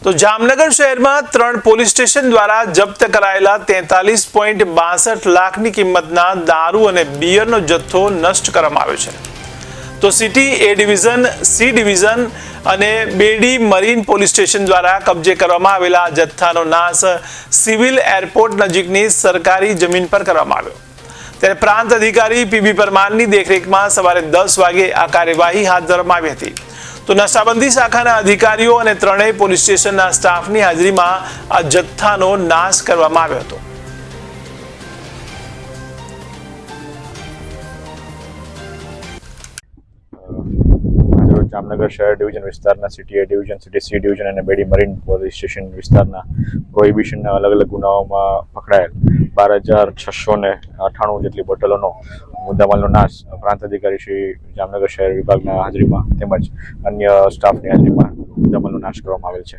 તો જામનગર શહેરમાં 3 police station દ્વારા જપ્ત કરાયેલા 43.62 લાખની કિંમતના દારૂ અને બિયરનો જથ્થો નષ્ટ કરવામાં આવ્યો છે. તો સિટી એ ડિવિઝન, સી ડિવિઝન અને બેડી મરીન પોલીસ સ્ટેશન દ્વારા કબજે કરવામાં આવેલા જથ્થાનો નાશ સિવિલ એરપોર્ટ નજીકની સરકારી જમીન પર કરવામાં આવ્યો. ત્યારે પ્રાંત અધિકારી પીબી પરમારની દેખરેખમાં સવારે 10 વાગે આ કાર્યવાહી હાથ ધરવામાં આવી હતી. તો નશાબંધી શાખાના અધિકારીઓ અને 3 પોલીસ સ્ટેશનના સ્ટાફની હાજરીમાં આ જથ્થાનો નાશ કરવામાં આવ્યો હતો. જામનગર શહેર ડિવિઝન વિસ્તારના સિટી એ ડિવિઝન, સિટી સી ડિવિઝન અને બેડી મરીન પોલીસ સ્ટેશન વિસ્તારના પ્રોહિબિશનના અલગ અલગ ગુનાઓમાં પકડાયેલ 12,698 જેટલી બોટલોનો મુદ્દામાલનો નાશ પ્રાંત અધિકારી શ્રી જામનગર શહેર વિભાગના હાજરીમાં તેમજ અન્ય સ્ટાફની હાજરીમાં મુદ્દામાલનો નાશ કરવામાં આવેલ છે.